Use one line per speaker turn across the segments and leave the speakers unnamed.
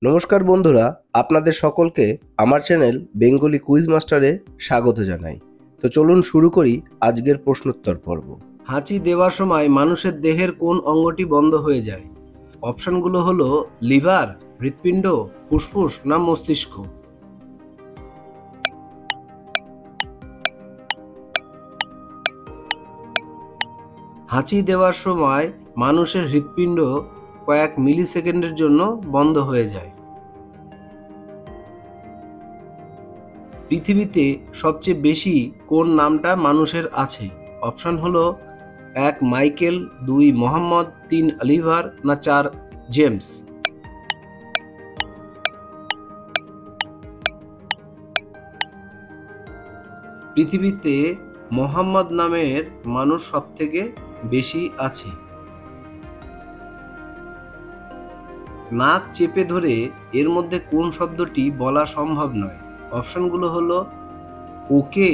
নমস্কার বন্ধুরা, আপনাদের সকলকে আমার চ্যানেল বেঙ্গলি কুইজ মাস্টারে স্বাগত জানাই। তো চলুন শুরু করি আজকের প্রশ্নোত্তর পর্ব। হাঁচি দেওয়ার সময় মানুষের দেহের কোন অঙ্গটি বন্ধ হয়ে যায়? অপশনগুলো হলো লিভার, হৃৎপিণ্ড, ফুসফুস না মস্তিষ্ক। হাঁচি দেওয়ার সময় মানুষের হৃৎপিণ্ড কয়েক মিলি সেকেন্ডের জন্য বন্ধ হয়ে যায়। পৃথিবীতে সবচেয়ে বেশি কোন নামটা মানুষের আছে? অপশন হলো 1 মাইকেল, 2 মোহাম্মদ, 3 অলিভার না 4 জেমস। পৃথিবীতে মোহাম্মদ নামের মানুষ সবথেকে বেশি আছে। নাক চেপে ধরে এর মধ্যে কোন শব্দটি বলা সম্ভব নয়? অপশনগুলো হলো ওকে,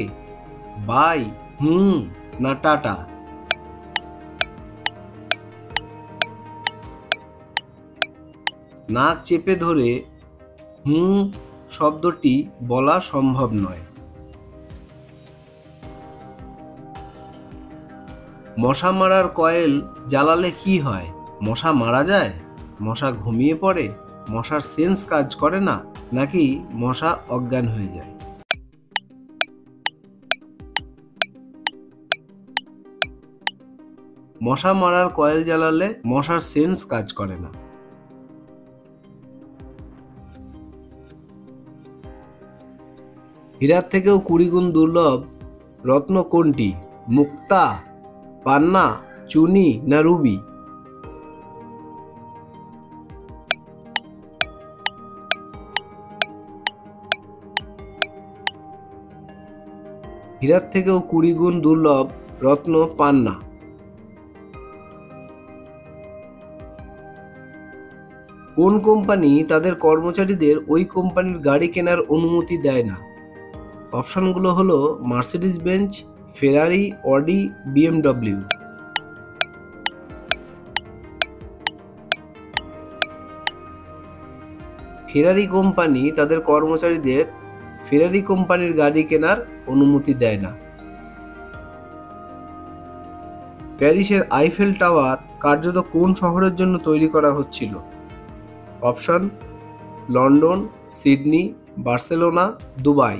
বাই, না টাটা। নাক চেপে ধরে শব্দটি বলা সম্ভব নয়। মশা মারার কয়েল জ্বালালে কি হয়? মশা মারা যায়, মশা ঘুমিয়ে পড়ে, মশার সেন্স কাজ করে না, নাকি মশা অজ্ঞান হয়ে যায়? মশা মারার কয়েল জ্বালালে মশার সেন্স কাজ করে না। হীরার থেকেও 20 গুণ দুর্লভ রত্ন কোনটি? মুক্তা, পান্না, চুনি না রুবি? হীরার থেকেও 20 গুণ দুর্লভ রত্ন পান্না। কোন কোম্পানি তাদের কর্মচারীদের ওই কোম্পানির গাড়ি কেনার অনুমতি দেয় না? অপশনগুলো হলো মার্সিডিজ বেঞ্জ, ফেরারি, অডি, বিএমডব্লিউ। ফেরারি কোম্পানি তাদের কর্মচারীদের ফেরারি কোম্পানির গাড়ি কেনার অনুমতি দেয় না। প্যারিসের আইফেল টাওয়ার কার্যত কোন শহরের জন্য তৈরি করা হচ্ছিল? Option London, Sydney, Barcelona, Dubai.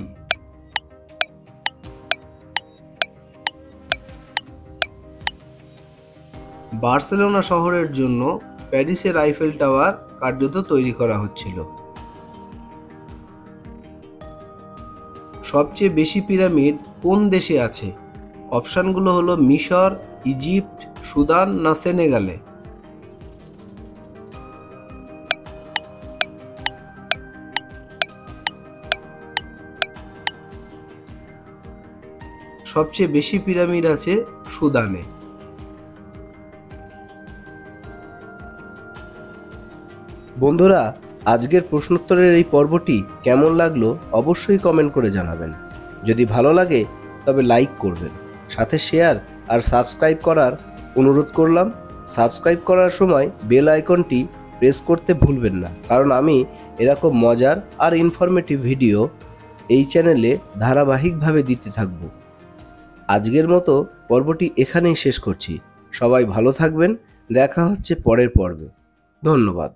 Barcelona শহরের জন্য প্যারিসের আইফেল টাওয়ার কার্যত তৈরি করা হচ্ছিল। সবচেয়ে বেশি পিরামিড কোন দেশে আছে? অপশনগুলো হলো মিশর, ইজিপ্ট, সুদান না সেনেগালে? সবচেয়ে বেশি পিরামিড আছে সুদানে। বন্ধুরা, আজকের প্রশ্নোত্তরের এই পর্বটি কেমন লাগলো অবশ্যই কমেন্ট করে জানাবেন। যদি ভালো লাগে তবে লাইক করবেন, সাথে শেয়ার আর সাবস্ক্রাইব করার অনুরোধ করলাম। সাবস্ক্রাইব করার সময় বেল আইকনটি প্রেস করতে ভুলবেন না, কারণ আমি এরকম মজার আর ইনফরমেটিভ ভিডিও এই চ্যানেলে ধারাবাহিকভাবে দিতে থাকব। আজকের মতো পর্বটি এখানেই শেষ করছি। সবাই ভালো থাকবেন, দেখা হচ্ছে পরের পর্বে। ধন্যবাদ।